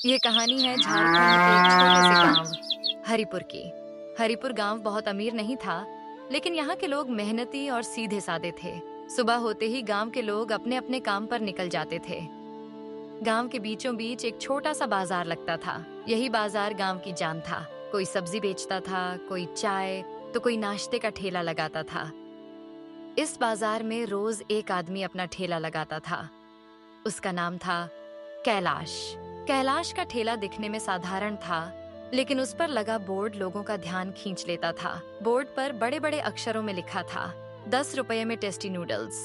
ये कहानी है झारखंड के एक छोटे से गांव हरिपुर की। हरिपुर गांव बहुत अमीर नहीं था, लेकिन यहाँ के लोग मेहनती और सीधे साधे थे। सुबह होते ही गांव के लोग अपने अपने काम पर निकल जाते थे। गांव के बीचों बीच एक छोटा सा बाजार लगता था। यही बाजार गांव की जान था। कोई सब्जी बेचता था, कोई चाय, तो कोई नाश्ते का ठेला लगाता था। इस बाजार में रोज एक आदमी अपना ठेला लगाता था। उसका नाम था कैलाश। कैलाश का ठेला दिखने में साधारण था, लेकिन उस पर लगा बोर्ड लोगों का ध्यान खींच लेता था। बोर्ड पर बड़े बड़े अक्षरों में लिखा था 10 रुपये में टेस्टी नूडल्स।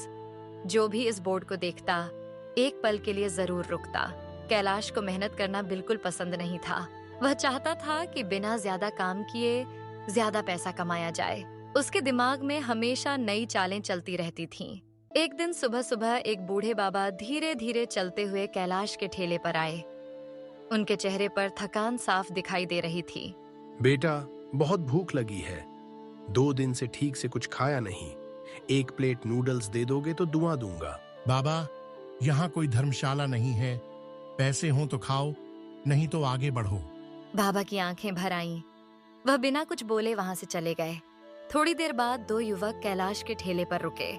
जो भी इस बोर्ड को देखता, एक पल के लिए जरूर रुकता। कैलाश को मेहनत करना बिल्कुल पसंद नहीं था। वह चाहता था कि बिना ज्यादा काम किए ज्यादा पैसा कमाया जाए। उसके दिमाग में हमेशा नई चालें चलती रहती थीं। एक दिन सुबह सुबह एक बूढ़े बाबा धीरे धीरे चलते हुए कैलाश के ठेले पर आए। उनके चेहरे पर थकान साफ दिखाई दे रही थी। बेटा, बहुत भूख लगी है। 2 दिन से ठीक से कुछ खाया नहीं। 1 प्लेट नूडल्स दे दोगे तो दुआ दूंगा। बाबा, यहाँ कोई धर्मशाला नहीं है। पैसे हो तो खाओ, नहीं तो आगे बढ़ो। बाबा की आंखें भर आईं। वह बिना कुछ बोले वहां से चले गए। थोड़ी देर बाद 2 युवक कैलाश के ठेले पर रुके।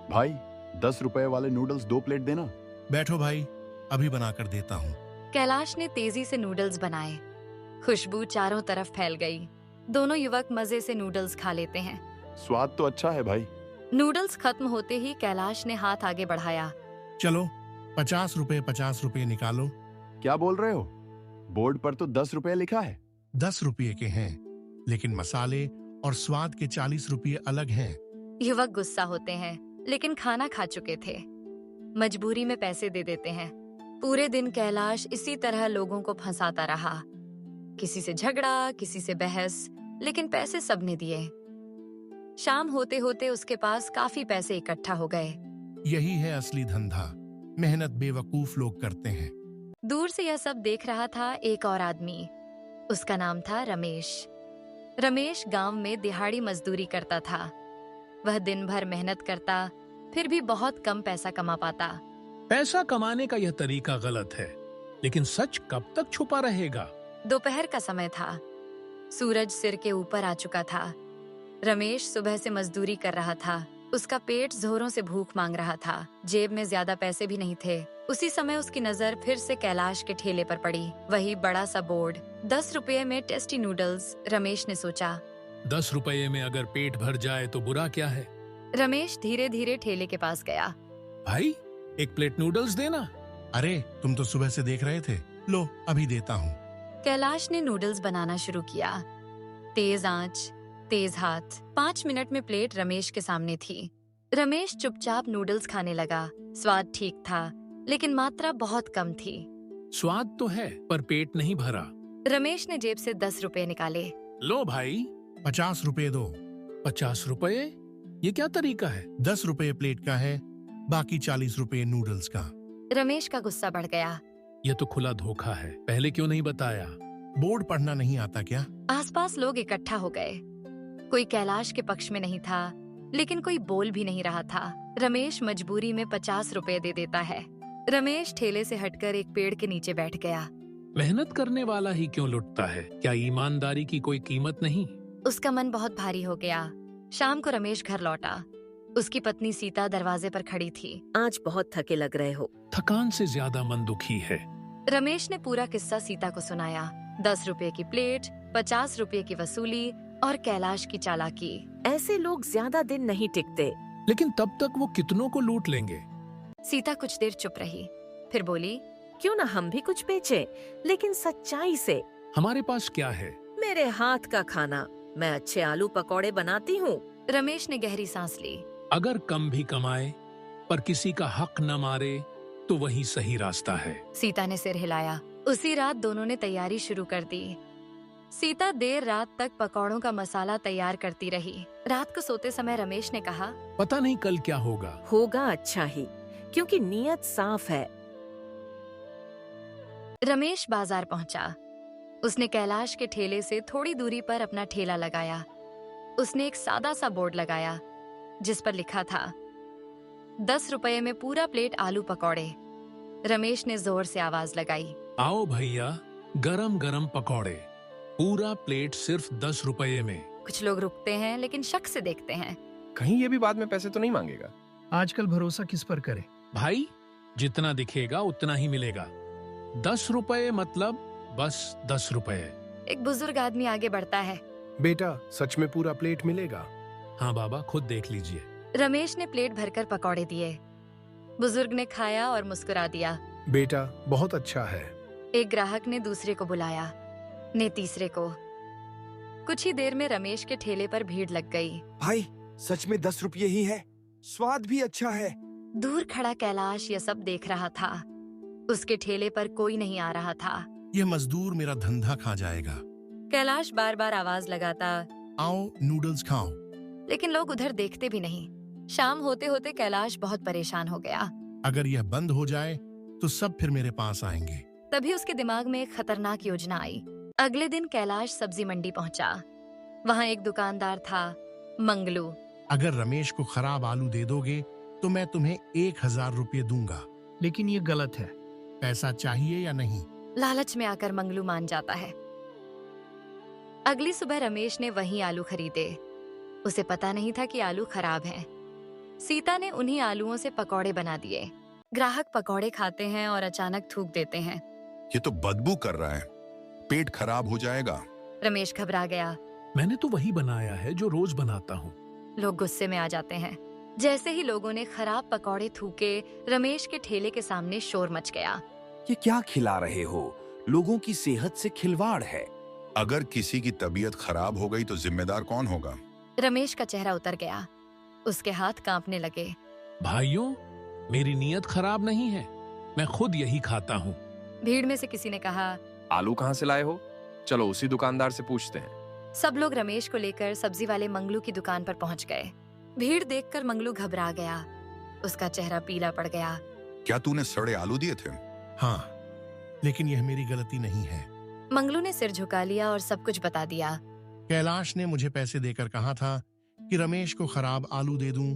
भाई, 10 रुपए वाले नूडल्स 2 प्लेट देना। बैठो भाई, अभी बनाकर देता हूँ। कैलाश ने तेजी से नूडल्स बनाए। खुशबू चारों तरफ फैल गई। दोनों युवक मजे से नूडल्स खा लेते हैं। स्वाद तो अच्छा है भाई। नूडल्स खत्म होते ही कैलाश ने हाथ आगे बढ़ाया। चलो 50 रुपए निकालो। क्या बोल रहे हो? बोर्ड पर तो 10 रुपए लिखा है। 10 रुपये के हैं, लेकिन मसाले और स्वाद के 40 रुपये अलग हैं। युवक गुस्सा होते हैं, लेकिन खाना खा चुके थे। मजबूरी में पैसे दे देते हैं। पूरे दिन कैलाश इसी तरह लोगों को फंसाता रहा। किसी से झगड़ा, किसी से बहस, लेकिन पैसे सबने दिए। शाम होते होते उसके पास काफी पैसे इकट्ठा हो गए। यही है असली धंधा। मेहनत बेवकूफ लोग करते हैं। दूर से यह सब देख रहा था एक और आदमी। उसका नाम था रमेश। रमेश गांव में दिहाड़ी मजदूरी करता था। वह दिन भर मेहनत करता, फिर भी बहुत कम पैसा कमा पाता। पैसा कमाने का यह तरीका गलत है, लेकिन सच कब तक छुपा रहेगा? दोपहर का समय था। सूरज सिर के ऊपर आ चुका था। रमेश सुबह से मजदूरी कर रहा था। उसका पेट जोरों से भूख मांग रहा था। जेब में ज्यादा पैसे भी नहीं थे। उसी समय उसकी नजर फिर से कैलाश के ठेले पर पड़ी। वही बड़ा सा बोर्ड, 10 रुपये में टेस्टी नूडल्स। रमेश ने सोचा, 10 रुपये में अगर पेट भर जाए तो बुरा क्या है? रमेश धीरे धीरे ठेले के पास गया। भाई, 1 प्लेट नूडल्स देना। अरे, तुम तो सुबह से देख रहे थे। लो, अभी देता हूँ। कैलाश ने नूडल्स बनाना शुरू किया। तेज आंच, तेज हाथ। 5 मिनट में प्लेट रमेश के सामने थी। रमेश चुपचाप नूडल्स खाने लगा। स्वाद ठीक था, लेकिन मात्रा बहुत कम थी। स्वाद तो है, पर पेट नहीं भरा। रमेश ने जेब से 10 रुपए निकाले। लो भाई, 50 रुपए दो। 50 रुपये? ये क्या तरीका है? 10 रुपए प्लेट का है, बाकी 40 रुपए नूडल्स का। रमेश का गुस्सा बढ़ गया। यह तो खुला धोखा है। पहले क्यों नहीं बताया? बोर्ड पढ़ना नहीं आता क्या? आसपास लोग इकट्ठा हो गए। कोई कैलाश के पक्ष में नहीं था, लेकिन कोई बोल भी नहीं रहा था। रमेश मजबूरी में 50 रुपए दे देता है। रमेश ठेले से हटकर एक पेड़ के नीचे बैठ गया। मेहनत करने वाला ही क्यों लुटता है? क्या ईमानदारी की कोई कीमत नहीं? उसका मन बहुत भारी हो गया। शाम को रमेश घर लौटा। उसकी पत्नी सीता दरवाजे पर खड़ी थी। आज बहुत थके लग रहे हो। थकान से ज्यादा मन दुखी है। रमेश ने पूरा किस्सा सीता को सुनाया। 10 रुपए की प्लेट, 50 रुपए की वसूली और कैलाश की चालाकी। ऐसे लोग ज्यादा दिन नहीं टिकते। लेकिन तब तक वो कितनों को लूट लेंगे। सीता कुछ देर चुप रही, फिर बोली, क्यों ना हम भी कुछ बेचे, लेकिन सच्चाई से। हमारे पास क्या है? मेरे हाथ का खाना। मैं अच्छे आलू पकौड़े बनाती हूँ। रमेश ने गहरी सांस ली। अगर कम भी कमाए, पर किसी का हक न मारे, तो वही सही रास्ता है। सीता ने सिर हिलाया। उसी रात दोनों ने तैयारी शुरू कर दी। सीता देर रात तक पकौड़ों का मसाला तैयार करती रही। रात को सोते समय रमेश ने कहा, पता नहीं कल क्या होगा। होगा अच्छा ही, क्योंकि नीयत साफ है। रमेश बाजार पहुंचा। उसने कैलाश के ठेले से थोड़ी दूरी पर अपना ठेला लगाया। उसने एक सादा सा बोर्ड लगाया, जिस पर लिखा था 10 रुपये में पूरा प्लेट आलू पकौड़े। रमेश ने जोर से आवाज लगाई, आओ भैया, गरम गरम पकौड़े, पूरा प्लेट सिर्फ 10 रुपये में। कुछ लोग रुकते हैं लेकिन शक से देखते हैं। कहीं ये भी बाद में पैसे तो नहीं मांगेगा? आजकल भरोसा किस पर करे? भाई, जितना दिखेगा उतना ही मिलेगा। 10 रुपये मतलब बस 10 रुपये। एक बुजुर्ग आदमी आगे बढ़ता है। बेटा, सच में पूरा प्लेट मिलेगा? हाँ बाबा, खुद देख लीजिए। रमेश ने प्लेट भरकर पकौड़े दिए। बुजुर्ग ने खाया और मुस्कुरा दिया। बेटा, बहुत अच्छा है। एक ग्राहक ने दूसरे को बुलाया, ने तीसरे को। कुछ ही देर में रमेश के ठेले पर भीड़ लग गई। भाई, सच में 10 रुपये ही है, स्वाद भी अच्छा है। दूर खड़ा कैलाश यह सब देख रहा था। उसके ठेले पर कोई नहीं आ रहा था। यह मजदूर मेरा धंधा खा जाएगा। कैलाश बार बार आवाज लगाता, आओ नूडल्स खाओ। लेकिन लोग उधर देखते भी नहीं। शाम होते होते कैलाश बहुत परेशान हो गया। अगर यह बंद हो जाए तो सब फिर मेरे पास आएंगे। तभी उसके दिमाग में एक खतरनाक योजना आई। अगले दिन कैलाश सब्जी मंडी पहुंचा। वहां एक दुकानदार था, मंगलू। अगर रमेश को खराब आलू दे दोगे तो मैं तुम्हें 1000 रुपये दूंगा। लेकिन ये गलत है। पैसा चाहिए या नहीं? लालच में आकर मंगलू मान जाता है। अगली सुबह रमेश ने वही आलू खरीदे। उसे पता नहीं था कि आलू खराब हैं। सीता ने उन्हीं आलूओं से पकौड़े बना दिए। ग्राहक पकौड़े खाते हैं और अचानक थूक देते हैं। ये तो बदबू कर रहा है, पेट खराब हो जाएगा। रमेश घबरा गया। मैंने तो वही बनाया है जो रोज बनाता हूँ। लोग गुस्से में आ जाते हैं। जैसे ही लोगों ने खराब पकौड़े थूके, रमेश के ठेले के सामने शोर मच गया। ये क्या खिला रहे हो? लोगों की सेहत से खिलवाड़ है। अगर किसी की तबीयत खराब हो गई तो जिम्मेदार कौन होगा? रमेश का चेहरा उतर गया। उसके हाथ कांपने लगे। भाइयों, मेरी नीयत खराब नहीं है, मैं खुद यही खाता हूँ। भीड़ में से किसी ने कहा, आलू कहाँ से लाए हो? चलो उसी दुकानदार से पूछते हैं। सब लोग रमेश को लेकर सब्जी वाले मंगलू की दुकान पर पहुंच गए। भीड़ देखकर मंगलू घबरा गया। उसका चेहरा पीला पड़ गया। क्या तूने सड़े आलू दिए थे? हाँ, लेकिन यह मेरी गलती नहीं है। मंगलू ने सिर झुका लिया और सब कुछ बता दिया। कैलाश ने मुझे पैसे देकर कहा था कि रमेश को खराब आलू दे दूं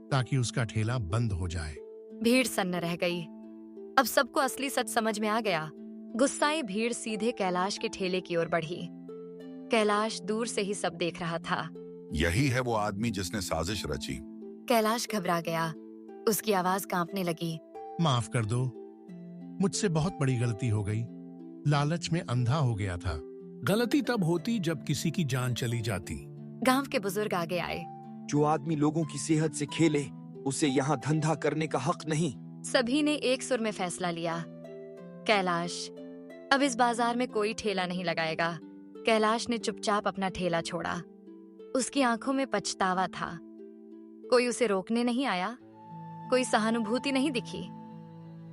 ताकि उसका ठेला बंद हो जाए। भीड़ सन्न रह गई। अब सबको असली सच समझ में आ गया। गुस्साई भीड़ सीधे कैलाश के ठेले की ओर बढ़ी। कैलाश दूर से ही सब देख रहा था। यही है वो आदमी जिसने साजिश रची। कैलाश घबरा गया। उसकी आवाज कांपने लगी। माफ कर दो, मुझसे बहुत बड़ी गलती हो गई। लालच में अंधा हो गया था। गलती तब होती जब किसी की जान चली जाती। गांव के बुजुर्ग आगे आए। जो आदमी लोगों की सेहत से खेले, उसे यहाँ धंधा करने का हक नहीं। सभी ने एक सुर में फैसला लिया। कैलाश अब इस बाजार में कोई ठेला नहीं लगाएगा। कैलाश ने चुपचाप अपना ठेला छोड़ा। उसकी आंखों में पछतावा था। कोई उसे रोकने नहीं आया। कोई सहानुभूति नहीं दिखी।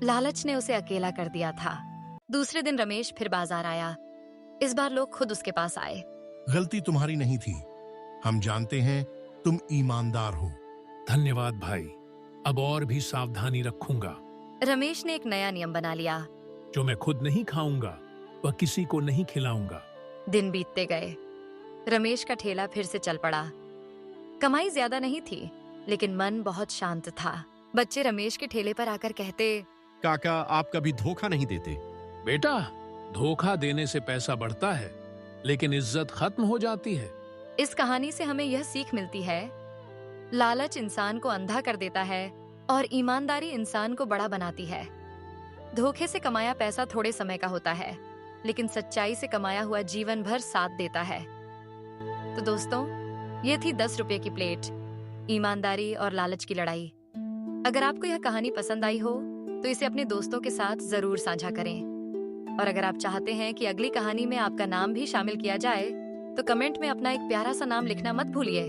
लालच ने उसे अकेला कर दिया था। दूसरे दिन रमेश फिर बाजार आया। इस बार लोग खुद उसके पास आए। गलती तुम्हारी नहीं थी, हम जानते हैं तुम ईमानदार हो। धन्यवाद भाई, अब और भी सावधानी रखूंगा। रमेश ने एक नया नियम बना लिया। जो मैं खुद नहीं खाऊंगा वह किसी को नहीं खिलाऊंगा। दिन बीतते गए। रमेश का ठेला फिर से चल पड़ा। कमाई ज्यादा नहीं थी, लेकिन मन बहुत शांत था। बच्चे रमेश के ठेले पर आकर कहते, काका, आप कभी धोखा नहीं देते। बेटा, धोखा देने से पैसा बढ़ता है, लेकिन इज्जत खत्म हो जाती है। इस कहानी से हमें यह सीख मिलती है, लालच इंसान को अंधा कर देता है और ईमानदारी इंसान को बड़ा बनाती है। धोखे से कमाया पैसा थोड़े समय का होता है, लेकिन सच्चाई से कमाया हुआ जीवन भर साथ देता है। तो दोस्तों, ये थी 10 रुपए की प्लेट, ईमानदारी और लालच की लड़ाई। अगर आपको यह कहानी पसंद आई हो तो इसे अपने दोस्तों के साथ जरूर साझा करें। और अगर आप चाहते हैं कि अगली कहानी में आपका नाम भी शामिल किया जाए तो कमेंट में अपना एक प्यारा सा नाम लिखना मत भूलिए।